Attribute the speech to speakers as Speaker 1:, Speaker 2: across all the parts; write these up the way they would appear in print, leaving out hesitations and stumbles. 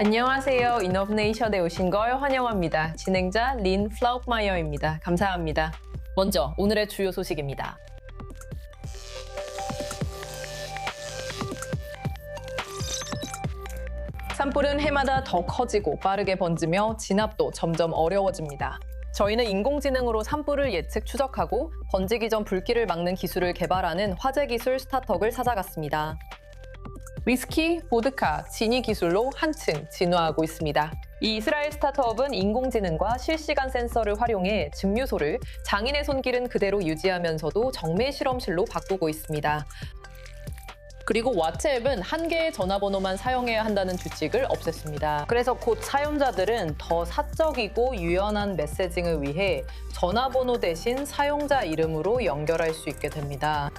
Speaker 1: 안녕하세요. 이노베이션에 오신 걸 환영합니다. 진행자 린 플라우마이어입니다. 감사합니다. 먼저 오늘의 주요 소식입니다. 산불은 해마다 더 커지고 빠르게 번지며 진압도 점점 어려워집니다. 저희는 인공지능으로 산불을 예측 추적하고 번지기 전 불길을 막는 기술을 개발하는 화재 기술 스타트업을 찾아갔습니다. 위스키, 보드카, 진위 기술로 한층 진화하고 있습니다. 이 이스라엘 스타트업은 인공지능과 실시간 센서를 활용해 증류소를 장인의 손길은 그대로 유지하면서도 정밀 실험실로 바꾸고 있습니다. 그리고 왓츠앱은 한 개의 전화번호만 사용해야 한다는 규칙을 없앴습니다. 그래서 곧 사용자들은 더 사적이고 유연한 메시징을 위해 전화번호 대신 사용자 이름으로 연결할 수 있게 됩니다.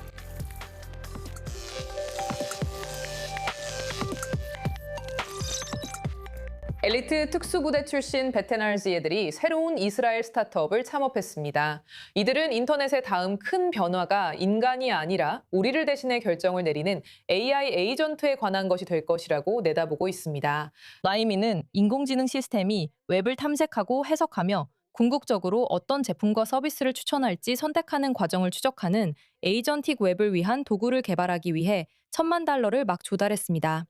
Speaker 1: 엘리트 특수부대 출신 베테랑즈애들이 새로운 이스라엘 스타트업을 창업했습니다. 이들은 인터넷의 다음 큰 변화가 인간이 아니라 우리를 대신해 결정을 내리는 AI 에이전트에 관한 것이 될 것이라고 내다보고 있습니다. 라이미는 인공지능 시스템이 웹을 탐색하고 해석하며 궁극적으로 어떤 제품과 서비스를 추천할지 선택하는 과정을 추적하는 에이전틱 웹을 위한 도구를 개발하기 위해 $10,000,000를 막 조달했습니다.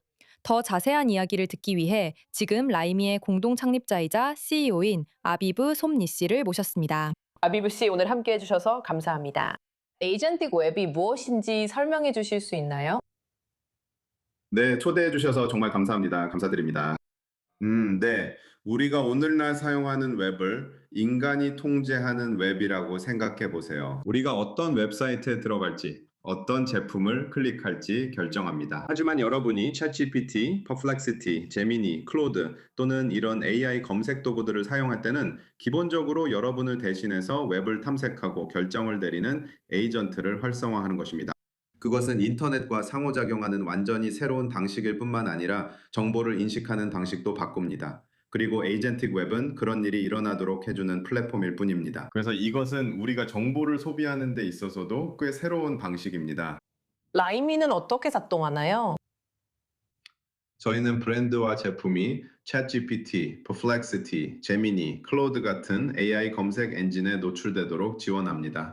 Speaker 1: 더 자세한 이야기를 듣기 위해 지금 라이미의 공동 창립자이자 CEO인 아비브 솜니 씨를 모셨습니다. 아비브 씨, 오늘 함께해 주셔서 감사합니다. 에이전틱 웹이 무엇인지 설명해 주실 수 있나요?
Speaker 2: 네, 초대해 주셔서 정말 감사합니다. 감사드립니다. 네. 우리가 오늘날 사용하는 웹을 인간이 통제하는 웹이라고 생각해 보세요. 우리가 어떤 웹사이트에 들어갈지, 어떤 제품을 클릭할지 결정합니다. 하지만 여러분이 ChatGPT, Perplexity, Gemini, Claude 또는 이런 AI 검색 도구들을 사용할 때는 기본적으로 여러분을 대신해서 웹을 탐색하고 결정을 내리는 에이전트를 활성화하는 것입니다. 그것은 인터넷과 상호작용하는 완전히 새로운 방식일 뿐만 아니라 정보를 인식하는 방식도 바꿉니다. 그리고 에이전틱 웹은 그런 일이 일어나도록 해주는 플랫폼일 뿐입니다. 그래서 이것은 우리가 정보를 소비하는 데 있어서도 꽤 새로운 방식입니다.
Speaker 1: 라이미는 어떻게 작동하나요?
Speaker 2: 저희는 브랜드와 제품이 ChatGPT, Perplexity, Gemini, Claude 같은 AI 검색 엔진에 노출되도록 지원합니다.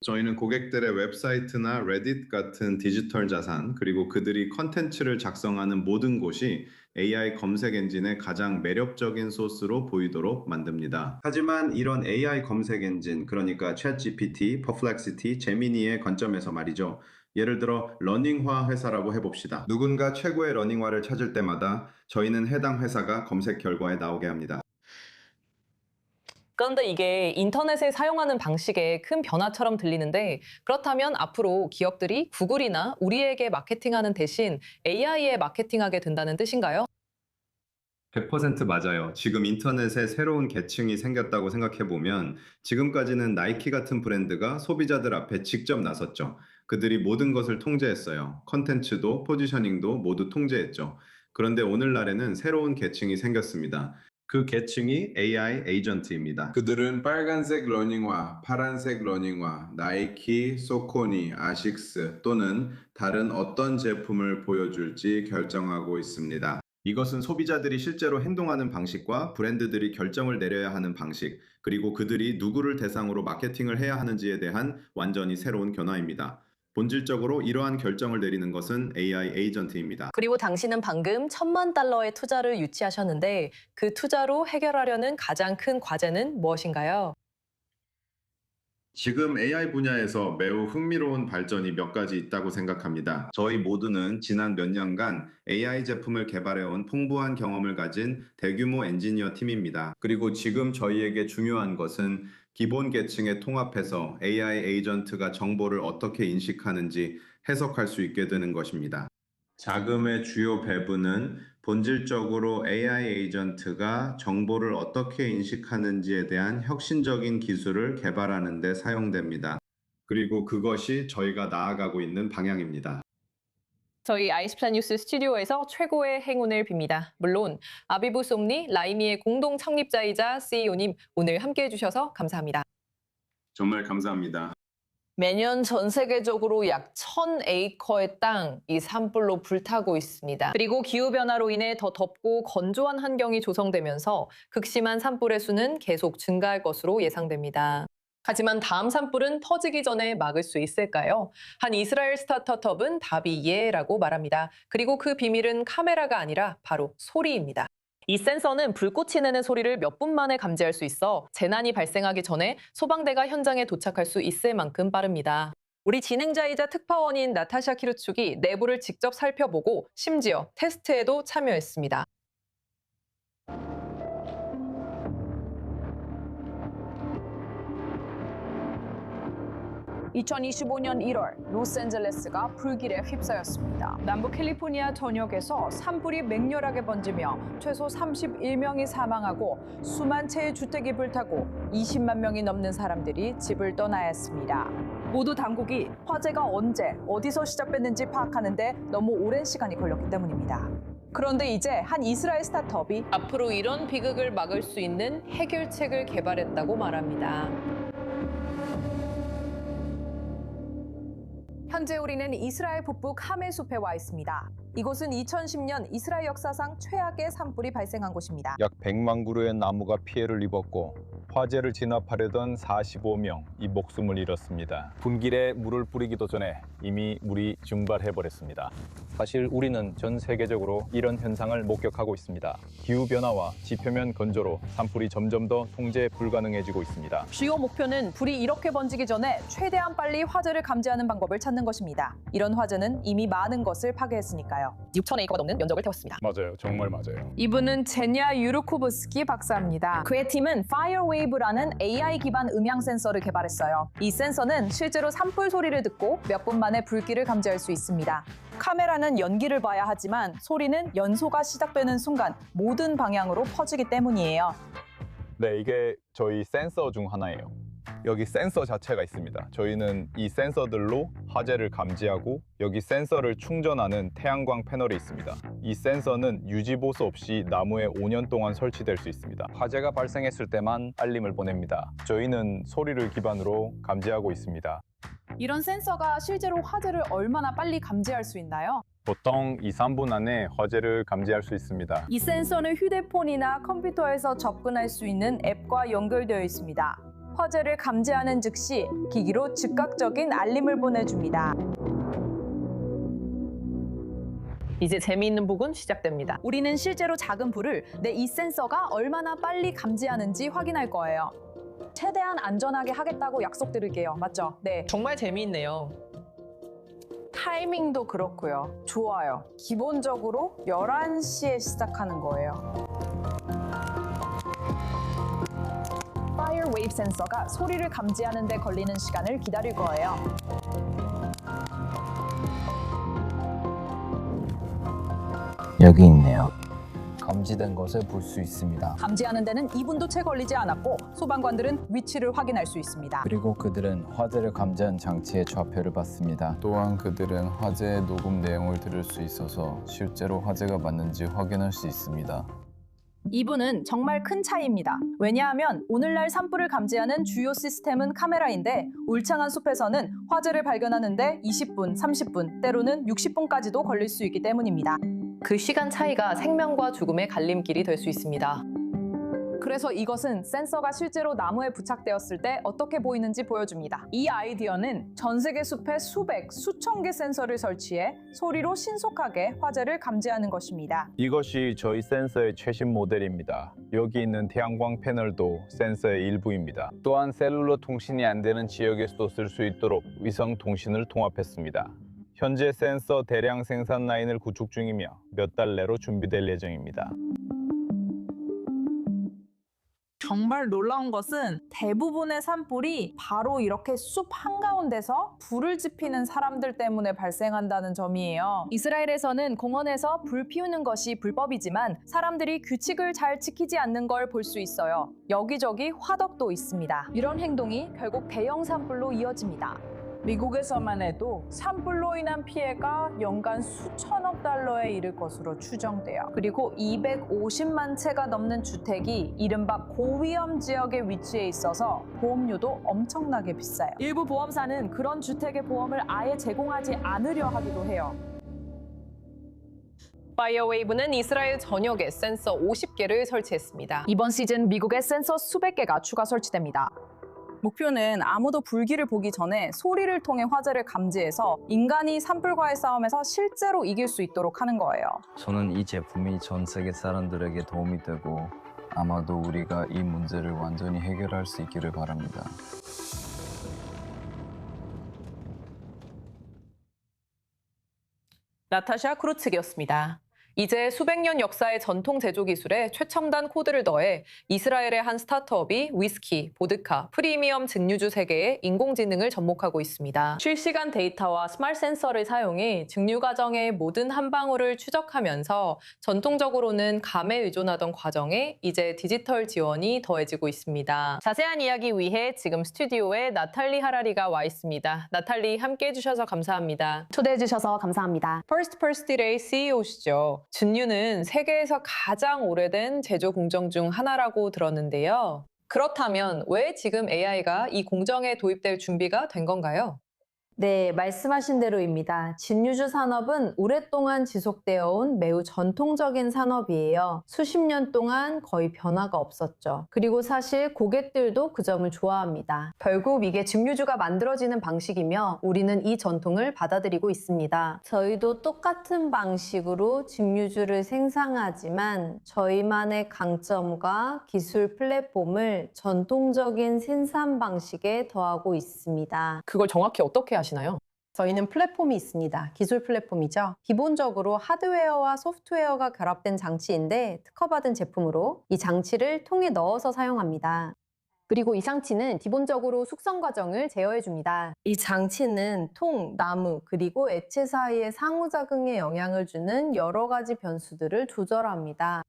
Speaker 2: 저희는 고객들의 웹사이트나 레딧 같은 디지털 자산, 그리고 그들이 컨텐츠를 작성하는 모든 곳이 AI 검색 엔진의 가장 매력적인 소스로 보이도록 만듭니다. 하지만 이런 AI 검색 엔진, 그러니까 ChatGPT, Perplexity, Gemini의 관점에서 말이죠. 예를 들어 러닝화 회사라고 해봅시다. 누군가 최고의 러닝화를 찾을 때마다 저희는 해당 회사가 검색 결과에 나오게 합니다.
Speaker 1: 그런데 이게 인터넷에 사용하는 방식의 큰 변화처럼 들리는데, 그렇다면 앞으로 기업들이 구글이나 우리에게 마케팅하는 대신 AI에 마케팅하게 된다는 뜻인가요?
Speaker 2: 100% 맞아요. 지금 인터넷에 새로운 계층이 생겼다고 생각해보면 지금까지는 나이키 같은 브랜드가 소비자들 앞에 직접 나섰죠. 그들이 모든 것을 통제했어요. 컨텐츠도 포지셔닝도 모두 통제했죠. 그런데 오늘날에는 새로운 계층이 생겼습니다. 그 계층이 AI 에이전트입니다. 그들은 빨간색 러닝화, 파란색 러닝화, 나이키, 소코니, 아식스 또는 다른 어떤 제품을 보여줄지 결정하고 있습니다. 이것은 소비자들이 실제로 행동하는 방식과 브랜드들이 결정을 내려야 하는 방식, 그리고 그들이 누구를 대상으로 마케팅을 해야 하는지에 대한 완전히 새로운 변화입니다. 본질적으로 이러한 결정을 내리는 것은 AI 에이전트입니다.
Speaker 1: 그리고 당신은 방금 $10,000,000의 투자를 유치하셨는데, 그 투자로 해결하려는 가장 큰 과제는 무엇인가요?
Speaker 2: 지금 AI 분야에서 매우 흥미로운 발전이 몇 가지 있다고 생각합니다. 저희 모두는 지난 몇 년간 AI 제품을 개발해온 풍부한 경험을 가진 대규모 엔지니어 팀입니다. 그리고 지금 저희에게 중요한 것은 기본 계층에 통합해서 AI 에이전트가 정보를 어떻게 인식하는지 해석할 수 있게 되는 것입니다. 자금의 주요 배분은 본질적으로 AI 에이전트가 정보를 어떻게 인식하는지에 대한 혁신적인 기술을 개발하는 데 사용됩니다. 그리고 그것이 저희가 나아가고 있는 방향입니다.
Speaker 1: 저희 아이스플라 뉴스 스튜디오에서 최고의 행운을 빕니다. 물론 아비브 솜니, 라이미의 공동 창립자이자 CEO님, 오늘 함께해 주셔서 감사합니다.
Speaker 2: 정말 감사합니다.
Speaker 1: 매년 전 세계적으로 약 1000에이커의 땅, 이 산불로 불타고 있습니다. 그리고 기후변화로 인해 더 덥고 건조한 환경이 조성되면서 극심한 산불의 수는 계속 증가할 것으로 예상됩니다. 하지만 다음 산불은 터지기 전에 막을 수 있을까요? 한 이스라엘 스타트업은 답이 예라고 말합니다. 그리고 그 비밀은 카메라가 아니라 바로 소리입니다. 이 센서는 불꽃이 내는 소리를 몇 분 만에 감지할 수 있어 재난이 발생하기 전에 소방대가 현장에 도착할 수 있을 만큼 빠릅니다. 우리 진행자이자 특파원인 나타샤 키르축이 내부를 직접 살펴보고 심지어 테스트에도 참여했습니다.
Speaker 3: 2025년 1월 로스앤젤레스가 불길에 휩싸였습니다. 남부 캘리포니아 전역에서 산불이 맹렬하게 번지며 최소 31명이 사망하고 수만 채의 주택이 불타고 20만 명이 넘는 사람들이 집을 떠나야 했습니다. 모두 당국이 화재가 언제, 어디서 시작됐는지 파악하는데 너무 오랜 시간이 걸렸기 때문입니다. 그런데 이제 한 이스라엘 스타트업이
Speaker 1: 앞으로 이런 비극을 막을 수 있는 해결책을 개발했다고 말합니다.
Speaker 3: 현재 우리는 이스라엘 북부 카멜 숲에 와 있습니다. 이곳은 2010년 이스라엘 역사상 최악의 산불이 발생한 곳입니다.
Speaker 4: 약 100만 그루의 나무가 피해를 입었고 화재를 진압하려던 45명이 목숨을 잃었습니다. 분길에 물을 뿌리기도 전에 이미 물이 증발해버렸습니다. 사실 우리는 전 세계적으로 이런 현상을 목격하고 있습니다. 기후변화와 지표면 건조로 산불이 점점 더 통제 불가능해지고 있습니다.
Speaker 3: 주요 목표는 불이 이렇게 번지기 전에 최대한 빨리 화재를 감지하는 방법을 찾는 것입니다. 이런 화재는 이미 많은 것을 파괴했으니까요.
Speaker 1: 6,000에이커가 넘는 면적을 태웠습니다.
Speaker 4: 맞아요. 정말 맞아요.
Speaker 3: 이분은 제냐 유르코브스키 박사입니다. 그의 팀은 파이어웨이브라는 AI 기반 음향 센서를 개발했어요. 이 센서는 실제로 산불 소리를 듣고 몇 분 만에 불길을 감지할 수 있습니다. 카메라는 연기를 봐야 하지만 소리는 연소가 시작되는 순간 모든 방향으로 퍼지기 때문이에요.
Speaker 4: 네, 이게 저희 센서 중 하나예요. 여기 센서 자체가 있습니다. 저희는 이 센서들로 화재를 감지하고 여기 센서를 충전하는 태양광 패널이 있습니다. 이 센서는 유지보수 없이 나무에 5년 동안 설치될 수 있습니다. 화재가 발생했을 때만 알림을 보냅니다. 저희는 소리를 기반으로 감지하고 있습니다.
Speaker 3: 이런 센서가 실제로 화재를 얼마나 빨리 감지할 수 있나요?
Speaker 4: 보통 2, 3분 안에 화재를 감지할 수 있습니다.
Speaker 3: 이 센서는 휴대폰이나 컴퓨터에서 접근할 수 있는 앱과 연결되어 있습니다. 화재를 감지하는 즉시 기기로 즉각적인 알림을 보내줍니다.
Speaker 1: 이제 재미있는 부분 시작됩니다.
Speaker 3: 우리는 실제로 작은 불을 내 이 센서가 얼마나 빨리 감지하는지 확인할 거예요. 최대한 안전하게 하겠다고 약속드릴게요. 맞죠? 네.
Speaker 1: 정말 재미있네요.
Speaker 3: 타이밍도 그렇고요. 좋아요. 기본적으로 11시에 시작하는 거예요. 파이어웨이브 센서가 소리를 감지하는 데 걸리는 시간을 기다릴 거예요.
Speaker 5: 여기 있네요. 감지된 것을 볼 수 있습니다.
Speaker 3: 감지하는 데는 2분도 채 걸리지 않았고 소방관들은 위치를 확인할 수 있습니다.
Speaker 5: 그리고 그들은 화재를 감지한 장치의 좌표를 받습니다.
Speaker 6: 또한 그들은 화재 녹음 내용을 들을 수 있어서 실제로 화재가 맞는지 확인할 수 있습니다.
Speaker 3: 이분은 정말 큰 차이입니다. 왜냐하면 오늘날 산불을 감지하는 주요 시스템은 카메라인데 울창한 숲에서는 화재를 발견하는데 20분, 30분, 때로는 60분까지도 걸릴 수 있기 때문입니다.
Speaker 1: 그 시간 차이가 생명과 죽음의 갈림길이 될 수 있습니다.
Speaker 3: 그래서 이것은 센서가 실제로 나무에 부착되었을 때 어떻게 보이는지 보여줍니다. 이 아이디어는 전 세계 숲에 수백, 수천 개 센서를 설치해 소리로 신속하게 화재를 감지하는 것입니다.
Speaker 4: 이것이 저희 센서의 최신 모델입니다. 여기 있는 태양광 패널도 센서의 일부입니다. 또한 셀룰러 통신이 안 되는 지역에서도 쓸 수 있도록 위성 통신을 통합했습니다. 현재 센서 대량 생산 라인을 구축 중이며 몇 달 내로 준비될 예정입니다.
Speaker 3: 정말 놀라운 것은 대부분의 산불이 바로 이렇게 숲 한가운데서 불을 지피는 사람들 때문에 발생한다는 점이에요. 이스라엘에서는 공원에서 불 피우는 것이 불법이지만 사람들이 규칙을 잘 지키지 않는 걸 볼 수 있어요. 여기저기 화덕도 있습니다. 이런 행동이 결국 대형 산불로 이어집니다. 미국에서만 해도 산불로 인한 피해가 연간 수천억 달러에 이를 것으로 추정돼요. 그리고 250만 채가 넘는 주택이 이른바 고위험 지역에 위치해 있어서 보험료도 엄청나게 비싸요. 일부 보험사는 그런 주택의 보험을 아예 제공하지 않으려 하기도 해요.
Speaker 1: 파이어웨이브는 이스라엘 전역에 센서 50개를 설치했습니다.
Speaker 3: 이번 시즌 미국의 센서 수백 개가 추가 설치됩니다. 목표는 아무도 불길을 보기 전에 소리를 통해 화재를 감지해서 인간이 산불과의 싸움에서 실제로 이길 수 있도록 하는 거예요.
Speaker 6: 저는 이 제품이 전 세계 사람들에게 도움이 되고 아마도 우리가 이 문제를 완전히 해결할 수 있기를 바랍니다.
Speaker 1: 나타샤 크루츠기였습니다. 이제 수백 년 역사의 전통 제조 기술에 최첨단 코드를 더해 이스라엘의 한 스타트업이 위스키, 보드카, 프리미엄 증류주 세계에 인공지능을 접목하고 있습니다. 실시간 데이터와 스마트 센서를 사용해 증류 과정의 모든 한 방울을 추적하면서 전통적으로는 감에 의존하던 과정에 이제 디지털 지원이 더해지고 있습니다. 자세한 이야기 위해 지금 스튜디오에 나탈리 하라리가 와 있습니다. 나탈리 함께해 주셔서 감사합니다.
Speaker 7: 초대해 주셔서 감사합니다.
Speaker 1: 퍼스트 딜의 CEO시죠. 증류는 세계에서 가장 오래된 제조 공정 중 하나라고 들었는데요. 그렇다면 왜 지금 AI가 이 공정에 도입될 준비가 된 건가요?
Speaker 7: 네, 말씀하신 대로입니다. 진유주 산업은 오랫동안 지속되어 온 매우 전통적인 산업이에요. 수십 년 동안 거의 변화가 없었죠. 그리고 사실 고객들도 그 점을 좋아합니다. 결국 이게 증류주가 만들어지는 방식이며 우리는 이 전통을 받아들이고 있습니다. 저희도 똑같은 방식으로 증류주를 생산하지만 저희만의 강점과 기술 플랫폼을 전통적인 생산 방식에 더하고 있습니다.
Speaker 1: 그걸 정확히 어떻게 하시나요?
Speaker 7: 저희는 플랫폼이 있습니다. 기술 플랫폼이죠. 기본적으로 하드웨어와 소프트웨어가 결합된 장치인데 특허받은 제품으로 이 장치를 통에 넣어서 사용합니다. 그리고 이 장치는 기본적으로 숙성 과정을 제어해 줍니다. 이 장치는 통, 나무, 그리고 액체 사이의 상호작용에 영향을 주는 여러 가지 변수들을 조절합니다.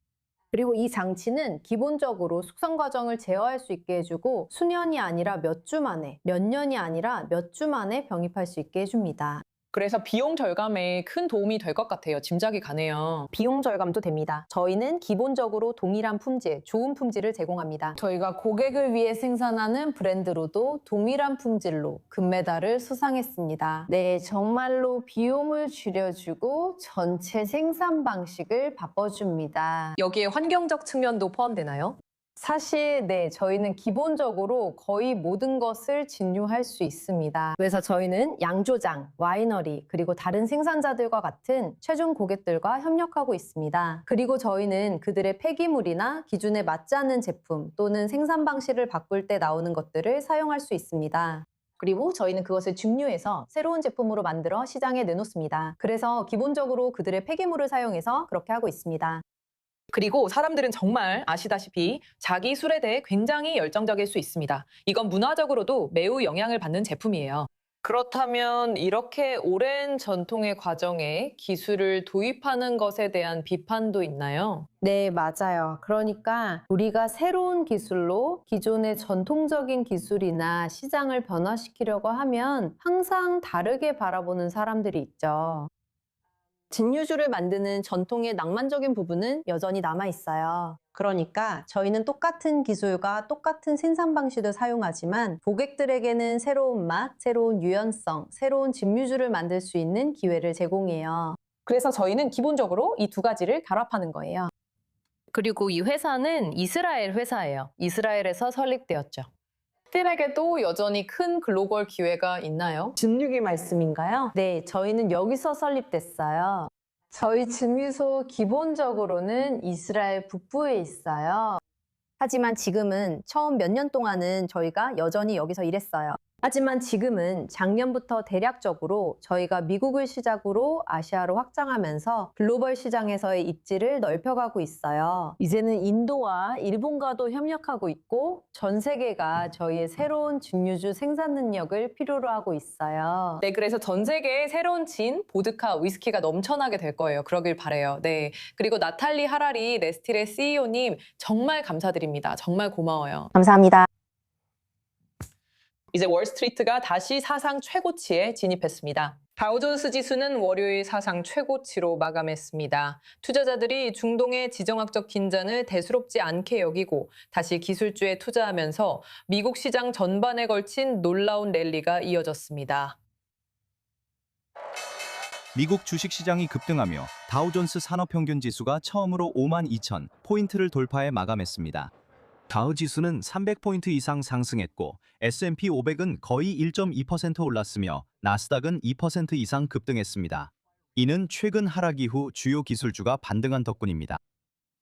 Speaker 7: 그리고 이 장치는 기본적으로 숙성 과정을 제어할 수 있게 해주고 수년이 아니라 몇 주 만에, 몇 년이 아니라 몇 주 만에 병입할 수 있게 해줍니다.
Speaker 1: 그래서 비용 절감에 큰 도움이 될 것 같아요. 짐작이 가네요.
Speaker 7: 비용 절감도 됩니다. 저희는 기본적으로 동일한 품질, 좋은 품질을 제공합니다. 저희가 고객을 위해 생산하는 브랜드로도 동일한 품질로 금메달을 수상했습니다. 네, 정말로 비용을 줄여주고 전체 생산 방식을 바꿔줍니다.
Speaker 1: 여기에 환경적 측면도 포함되나요?
Speaker 7: 사실 네, 저희는 기본적으로 거의 모든 것을 진유할 수 있습니다. 그래서 저희는 양조장, 와이너리, 그리고 다른 생산자들과 같은 최종 고객들과 협력하고 있습니다. 그리고 저희는 그들의 폐기물이나 기준에 맞지 않는 제품 또는 생산 방식을 바꿀 때 나오는 것들을 사용할 수 있습니다. 그리고 저희는 그것을 증류해서 새로운 제품으로 만들어 시장에 내놓습니다. 그래서 기본적으로 그들의 폐기물을 사용해서 그렇게 하고 있습니다.
Speaker 1: 그리고 사람들은 정말 아시다시피 자기 술에 대해 굉장히 열정적일 수 있습니다. 이건 문화적으로도 매우 영향을 받는 제품이에요. 그렇다면 이렇게 오랜 전통의 과정에 기술을 도입하는 것에 대한 비판도 있나요?
Speaker 7: 네, 맞아요. 그러니까 우리가 새로운 기술로 기존의 전통적인 기술이나 시장을 변화시키려고 하면 항상 다르게 바라보는 사람들이 있죠. 진유주를 만드는 전통의 낭만적인 부분은 여전히 남아있어요. 그러니까 저희는 똑같은 기술과 똑같은 생산 방식을 사용하지만 고객들에게는 새로운 맛, 새로운 유연성, 새로운 진유주를 만들 수 있는 기회를 제공해요.
Speaker 1: 그래서 저희는 기본적으로 이 두 가지를 결합하는 거예요.
Speaker 7: 그리고 이 회사는 이스라엘 회사예요. 이스라엘에서 설립되었죠.
Speaker 1: 스틸에게도 여전히 큰 글로벌 기회가 있나요?
Speaker 7: 증류기 말씀인가요? 네, 저희는 여기서 설립됐어요. 저희 증류소 기본적으로는 이스라엘 북부에 있어요. 하지만 지금은 처음 몇 년 동안은 저희가 여전히 여기서 일했어요. 하지만 지금은 작년부터 대략적으로 저희가 미국을 시작으로 아시아로 확장하면서 글로벌 시장에서의 입지를 넓혀가고 있어요. 이제는 인도와 일본과도 협력하고 있고 전 세계가 저희의 새로운 증류주 생산 능력을 필요로 하고 있어요.
Speaker 1: 네, 그래서 전 세계에 새로운 진, 보드카, 위스키가 넘쳐나게 될 거예요. 그러길 바래요. 네, 그리고 나탈리 하라리 네스틸의 CEO님 정말 감사드립니다. 정말 고마워요.
Speaker 7: 감사합니다.
Speaker 1: 이제 월스트리트가 다시 사상 최고치에 진입했습니다. 다우존스 지수는 월요일 사상 최고치로 마감했습니다. 투자자들이 중동의 지정학적 긴장을 대수롭지 않게 여기고 다시 기술주에 투자하면서 미국 시장 전반에 걸친 놀라운 랠리가 이어졌습니다.
Speaker 8: 미국 주식시장이 급등하며 다우존스 산업평균 지수가 처음으로 52,000포인트를 돌파해 마감했습니다. 다우 지수는 300포인트 이상 상승했고 S&P 500은 거의 1.2% 올랐으며 나스닥은 2% 이상 급등했습니다. 이는 최근 하락 이후 주요 기술주가 반등한 덕분입니다.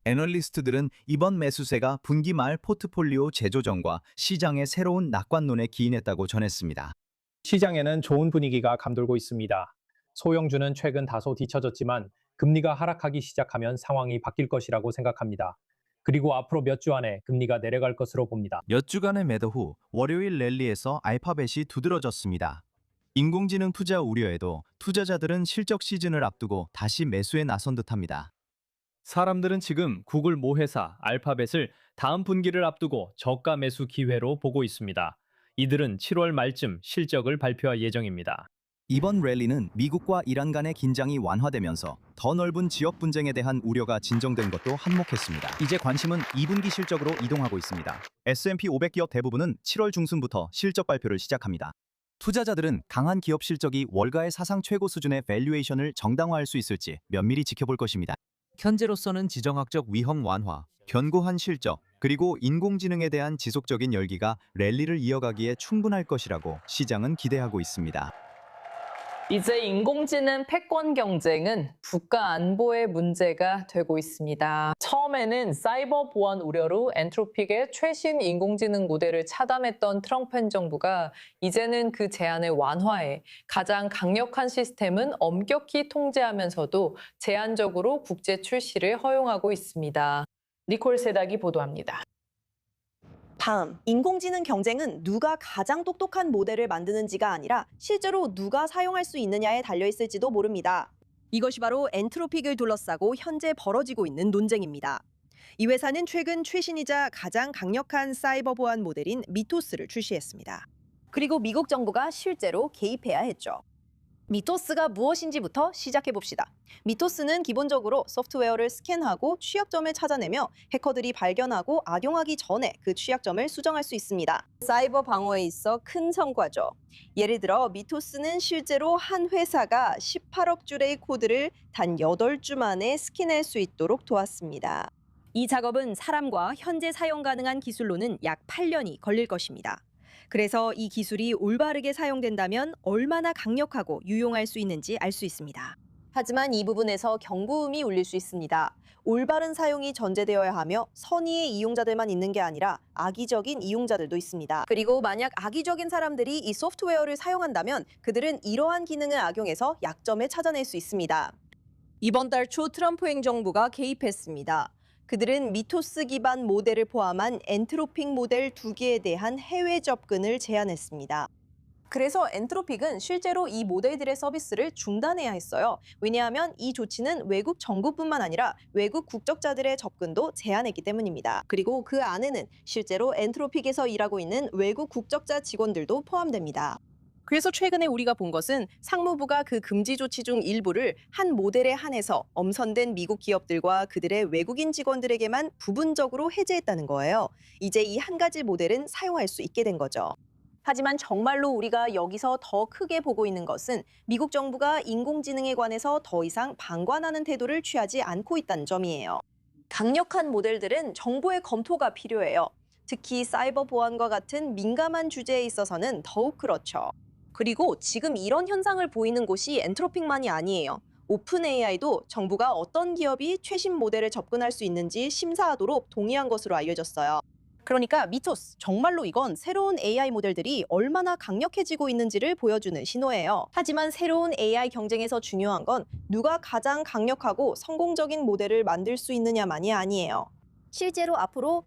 Speaker 8: 애널리스트들은 이번 매수세가 분기 말 포트폴리오 재조정과 시장의 새로운 낙관론에 기인했다고 전했습니다.
Speaker 9: 시장에는 좋은 분위기가 감돌고 있습니다. 소형주는 최근 다소 뒤처졌지만 금리가 하락하기 시작하면 상황이 바뀔 것이라고 생각합니다. 그리고 앞으로 몇 주 안에 금리가 내려갈 것으로 봅니다.
Speaker 8: 몇 주간의 매도 후 월요일 랠리에서 알파벳이 두드러졌습니다. 인공지능 투자 우려에도 투자자들은 실적 시즌을 앞두고 다시 매수에 나선 듯합니다.
Speaker 9: 사람들은 지금 구글 모회사 알파벳을 다음 분기를 앞두고 저가 매수 기회로 보고 있습니다. 이들은 7월 말쯤 실적을 발표할 예정입니다.
Speaker 8: 이번 랠리는 미국과 이란 간의 긴장이 완화되면서 더 넓은 지역 분쟁에 대한 우려가 진정된 것도 한몫했습니다. 이제 관심은 2분기 실적으로 이동하고 있습니다. S&P 500 기업 대부분은 7월 중순부터 실적 발표를 시작합니다. 투자자들은 강한 기업 실적이 월가의 사상 최고 수준의 밸류에이션을 정당화할 수 있을지 면밀히 지켜볼 것입니다. 현재로서는 지정학적 위험 완화, 견고한 실적, 그리고 인공지능에 대한 지속적인 열기가 랠리를 이어가기에 충분할 것이라고 시장은 기대하고 있습니다.
Speaker 1: 이제 인공지능 패권 경쟁은 국가 안보의 문제가 되고 있습니다. 처음에는 사이버 보안 우려로 엔트로픽의 최신 인공지능 모델을 차단했던 트럼프 행정부가 이제는 그 제한을 완화해 가장 강력한 시스템은 엄격히 통제하면서도 제한적으로 국제 출시를 허용하고 있습니다. 니콜 세닥이 보도합니다.
Speaker 10: 다음, 인공지능 경쟁은 누가 가장 똑똑한 모델을 만드는지가 아니라 실제로 누가 사용할 수 있느냐에 달려있을지도 모릅니다. 이것이 바로 엔트로픽을 둘러싸고 현재 벌어지고 있는 논쟁입니다. 이 회사는 최근 최신이자 가장 강력한 사이버 보안 모델인 미토스를 출시했습니다. 그리고 미국 정부가 실제로 개입해야 했죠. 미토스가 무엇인지부터 시작해봅시다. 미토스는 기본적으로 소프트웨어를 스캔하고 취약점을 찾아내며 해커들이 발견하고 악용하기 전에 그 취약점을 수정할 수 있습니다. 사이버 방어에 있어 큰 성과죠. 예를 들어 미토스는 실제로 한 회사가 18억 줄의 코드를 단 8주 만에 스캔할 수 있도록 도왔습니다. 이 작업은 사람과 현재 사용 가능한 기술로는 약 8년이 걸릴 것입니다. 그래서 이 기술이 올바르게 사용된다면 얼마나 강력하고 유용할 수 있는지 알 수 있습니다. 하지만 이 부분에서 경고음이 울릴 수 있습니다. 올바른 사용이 전제되어야 하며 선의의 이용자들만 있는 게 아니라 악의적인 이용자들도 있습니다. 그리고 만약 악의적인 사람들이 이 소프트웨어를 사용한다면 그들은 이러한 기능을 악용해서 약점을 찾아낼 수 있습니다. 이번 달 초 트럼프 행정부가 개입했습니다. 그들은 미토스 기반 모델을 포함한 엔트로픽 모델 2개에 대한 해외 접근을 제한했습니다. 그래서 엔트로픽은 실제로 이 모델들의 서비스를 중단해야 했어요. 왜냐하면 이 조치는 외국 정부뿐만 아니라 외국 국적자들의 접근도 제한했기 때문입니다. 그리고 그 안에는 실제로 엔트로픽에서 일하고 있는 외국 국적자 직원들도 포함됩니다. 그래서 최근에 우리가 본 것은 상무부가 그 금지 조치 중 일부를 한 모델에 한해서 엄선된 미국 기업들과 그들의 외국인 직원들에게만 부분적으로 해제했다는 거예요. 이제 이 한 가지 모델은 사용할 수 있게 된 거죠. 하지만 정말로 우리가 여기서 더 크게 보고 있는 것은 미국 정부가 인공지능에 관해서 더 이상 방관하는 태도를 취하지 않고 있다는 점이에요. 강력한 모델들은 정부의 검토가 필요해요. 특히 사이버 보안과 같은 민감한 주제에 있어서는 더욱 그렇죠. 그리고 지금 이런 현상을 보이는 곳이 엔트로픽만이 아니에요. 오픈 AI도 정부가 어떤 기업이 최신 모델에 접근할 수 있는지 심사하도록 동의한 것으로 알려졌어요. 그러니까 미토스, 정말로 이건 새로운 AI 모델들이 얼마나 강력해지고 있는지를 보여주는 신호예요. 하지만 새로운 AI 경쟁에서 중요한 건 누가 가장 강력하고 성공적인 모델을 만들 수 있느냐만이 아니에요. 실제로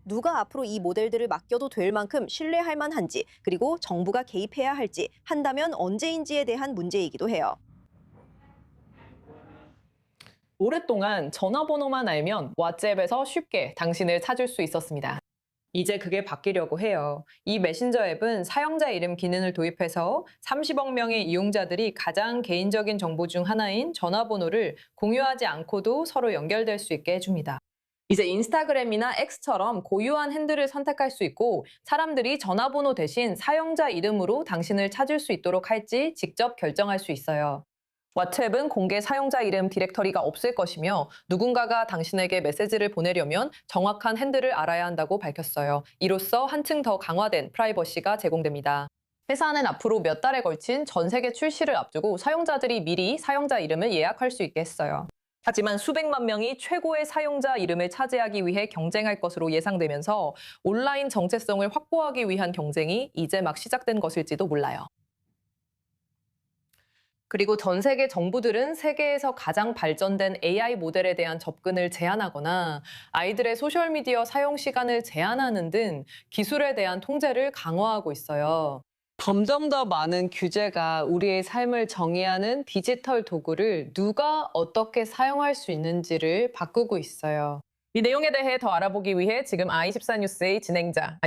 Speaker 10: 누가 앞으로 이 모델들을 맡겨도 될 만큼 신뢰할 만한지, 그리고 정부가 개입해야 할지, 한다면 언제인지에 대한 문제이기도 해요.
Speaker 1: 오랫동안 전화번호만 알면 왓츠앱에서 쉽게 당신을 찾을 수 있었습니다. 이제 그게 바뀌려고 해요. 이 메신저 앱은 사용자 이름 기능을 도입해서 30억 명의 이용자들이 가장 개인적인 정보 중 하나인 전화번호를 공유하지 않고도 서로 연결될 수 있게 해줍니다. 이제 인스타그램이나 X처럼 고유한 핸들을 선택할 수 있고 사람들이 전화번호 대신 사용자 이름으로 당신을 찾을 수 있도록 할지 직접 결정할 수 있어요. 왓츠앱은 공개 사용자 이름 디렉터리가 없을 것이며 누군가가 당신에게 메시지를 보내려면 정확한 핸들을 알아야 한다고 밝혔어요. 이로써 한층 더 강화된 프라이버시가 제공됩니다. 회사는 앞으로 몇 달에 걸친 전 세계 출시를 앞두고 사용자들이 미리 사용자 이름을 예약할 수 있게 했어요. 하지만 수백만 명이 최고의 사용자 이름을 차지하기 위해 경쟁할 것으로 예상되면서 온라인 정체성을 확보하기 위한 경쟁이 이제 막 시작된 것일지도 몰라요. 그리고 전 세계 정부들은 세계에서 가장 발전된 AI 모델에 대한 접근을 제한하거나 아이들의 소셜미디어 사용 시간을 제한하는 등 기술에 대한 통제를 강화하고 있어요. 점점 더 많은 규제가 우리의 삶을 정의하는 디지털 도구를 누가 어떻게 사용할 수 있는지를 바꾸고 있어요. 이 내용에 대해 더 알아보기 위해 지금 i24 뉴스의 진행자는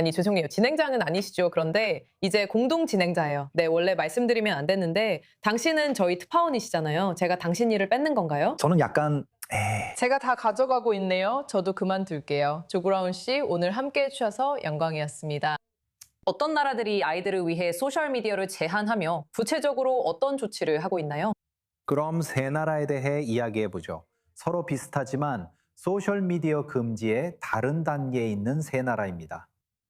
Speaker 1: 아니시죠. 그런데 이제 공동 진행자예요. 네, 원래 말씀드리면 안 됐는데 당신은 저희 특파원이시잖아요. 제가 당신 일을 뺏는 건가요?
Speaker 11: 저는 약간
Speaker 1: 제가 다 가져가고 있네요. 저도 그만둘게요. 조브라운 씨, 오늘 함께 해주셔서 영광이었습니다. 어떤 나라들이 아이들을 위해 소셜미디어를 제한하며 구체적으로 어떤 조치를 하고 있나요?
Speaker 11: 그럼 세 나라에 대해 이야기해보죠. 서로 비슷하지만 소셜미디어 금지의 다른 단계에 있는 세 나라입니다.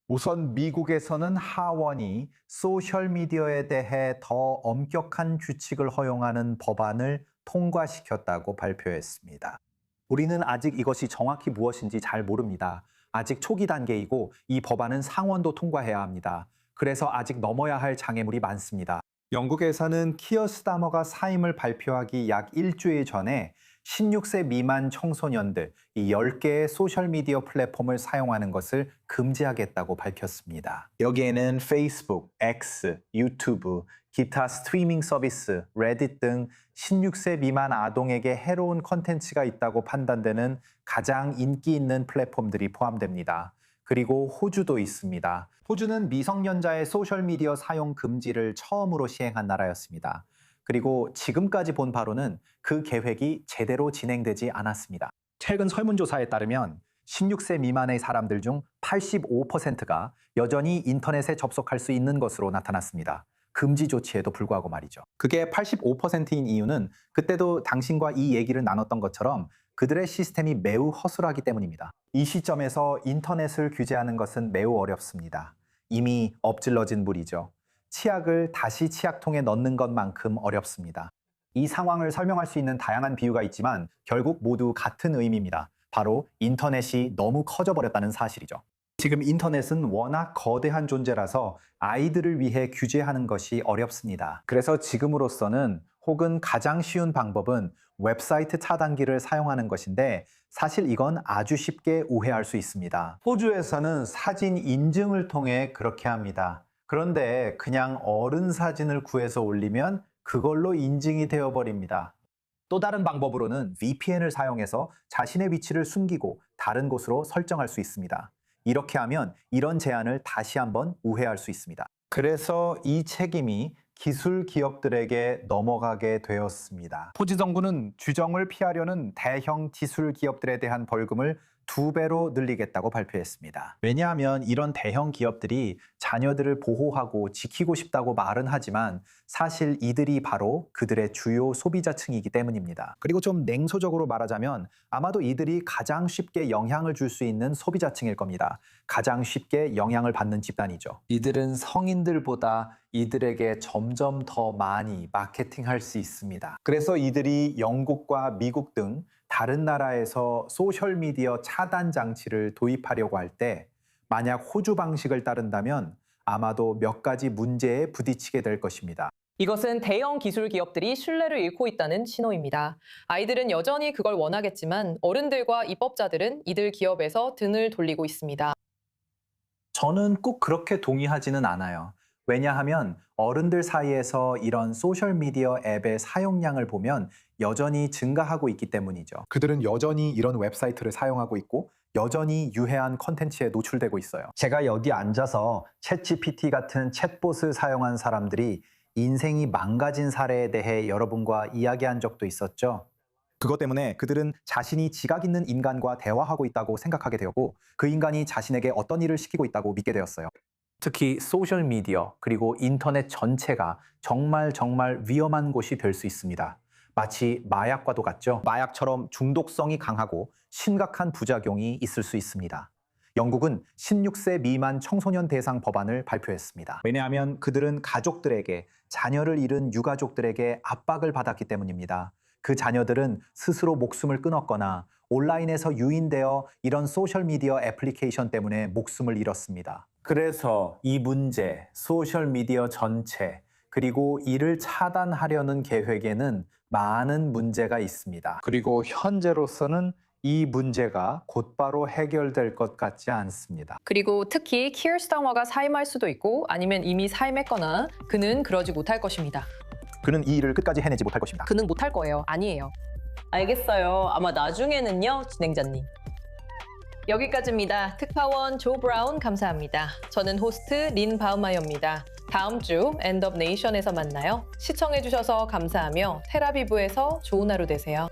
Speaker 11: 우선 미국에서는 하원이 소셜미디어에 대해 더 엄격한 규칙을 허용하는 법안을 통과시켰다고 발표했습니다. 우리는 아직 이것이 정확히 무엇인지 잘 모릅니다. 아직 초기 단계이고 이 법안은 상원도 통과해야 합니다. 그래서 아직 넘어야 할 장애물이 많습니다. 영국에서는 키어 스타머가 사임을 발표하기 약 일주일 전에 16세 미만 청소년들 이 10개의 소셜미디어 플랫폼을 사용하는 것을 금지하겠다고 밝혔습니다. 여기에는 페이스북, X, 유튜브, 기타 스트리밍 서비스, 레딧 등 16세 미만 아동에게 해로운 콘텐츠가 있다고 판단되는 가장 인기 있는 플랫폼들이 포함됩니다. 그리고 호주도 있습니다. 호주는 미성년자의 소셜미디어 사용 금지를 처음으로 시행한 나라였습니다. 그리고 지금까지 본 바로는 그 계획이 제대로 진행되지 않았습니다. 최근 설문조사에 따르면 16세 미만의 사람들 중 85%가 여전히 인터넷에 접속할 수 있는 것으로 나타났습니다. 금지 조치에도 불구하고 말이죠. 그게 85%인 이유는 그때도 당신과 이 얘기를 나눴던 것처럼 그들의 시스템이 매우 허술하기 때문입니다. 이 시점에서 인터넷을 규제하는 것은 매우 어렵습니다. 이미 엎질러진 물이죠. 치약을 다시 치약통에 넣는 것만큼 어렵습니다. 이 상황을 설명할 수 있는 다양한 비유가 있지만 결국 모두 같은 의미입니다. 바로 인터넷이 너무 커져버렸다는 사실이죠. 지금 인터넷은 워낙 거대한 존재라서 아이들을 위해 규제하는 것이 어렵습니다. 그래서 지금으로서는 혹은 가장 쉬운 방법은 웹사이트 차단기를 사용하는 것인데 사실 이건 아주 쉽게 오해할 수 있습니다. 호주에서는 사진 인증을 통해 그렇게 합니다. 그런데 그냥 어른 사진을 구해서 올리면 그걸로 인증이 되어버립니다. 또 다른 방법으로는 VPN을 사용해서 자신의 위치를 숨기고 다른 곳으로 설정할 수 있습니다. 이렇게 하면 이런 제한을 다시 한번 우회할 수 있습니다. 그래서 이 책임이 기술 기업들에게 넘어가게 되었습니다. 호주 정부는 규정을 피하려는 대형 기술 기업들에 대한 벌금을 2배로 늘리겠다고 발표했습니다. 왜냐하면 이런 대형 기업들이 자녀들을 보호하고 지키고 싶다고 말은 하지만 사실 이들이 바로 그들의 주요 소비자층이기 때문입니다. 그리고 좀 냉소적으로 말하자면 아마도 이들이 가장 쉽게 영향을 줄 수 있는 소비자층일 겁니다. 가장 쉽게 영향을 받는 집단이죠. 이들은 성인들보다 이들에게 점점 더 많이 마케팅할 수 있습니다. 그래서 이들이 영국과 미국 등 다른 나라에서 소셜미디어 차단 장치를 도입하려고 할 때 만약 호주 방식을 따른다면 아마도 몇 가지 문제에 부딪히게 될 것입니다.
Speaker 1: 이것은 대형 기술 기업들이 신뢰를 잃고 있다는 신호입니다. 아이들은 여전히 그걸 원하겠지만 어른들과 입법자들은 이들 기업에서 등을 돌리고 있습니다.
Speaker 11: 저는 꼭 그렇게 동의하지는 않아요. 왜냐하면 어른들 사이에서 이런 소셜미디어 앱의 사용량을 보면 여전히 증가하고 있기 때문이죠. 그들은 여전히 이런 웹사이트를 사용하고 있고 여전히 유해한 컨텐츠에 노출되고 있어요.
Speaker 12: 제가 여기 앉아서 챗GPT 같은 챗봇을 사용한 사람들이 인생이 망가진 사례에 대해 여러분과 이야기한 적도 있었죠.
Speaker 11: 그것 때문에 그들은 자신이 지각 있는 인간과 대화하고 있다고 생각하게 되었고 그 인간이 자신에게 어떤 일을 시키고 있다고 믿게 되었어요. 특히 소셜미디어 그리고 인터넷 전체가 정말 위험한 곳이 될 수 있습니다. 마치 마약과도 같죠. 마약처럼 중독성이 강하고 심각한 부작용이 있을 수 있습니다. 영국은 16세 미만 청소년 대상 법안을 발표했습니다. 왜냐하면 그들은 가족들에게, 자녀를 잃은 유가족들에게 압박을 받았기 때문입니다. 그 자녀들은 스스로 목숨을 끊었거나 온라인에서 유인되어 이런 소셜미디어 애플리케이션 때문에 목숨을 잃었습니다. 그래서 이 문제, 소셜미디어 전체, 그리고 이를 차단하려는 계획에는 많은 문제가 있습니다. 그리고 현재로서는 이 문제가 곧바로 해결될 것 같지 않습니다.
Speaker 1: 그리고 특히 키어 스타머가 사임할 수도 있고 아니면 이미 사임했거나 그는 그러지 못할 것입니다.
Speaker 11: 그는 이 일을 끝까지 해내지 못할 것입니다.
Speaker 1: 그는 못할 거예요. 아니에요.
Speaker 10: 알겠어요. 아마 나중에는요, 진행자님.
Speaker 1: 여기까지입니다. 특파원 조 브라운 감사합니다. 저는 호스트 린 바우마이어입니다. 다음 주 엔드 업 네이션에서 만나요. 시청해주셔서 감사하며 텔아비브에서 좋은 하루 되세요.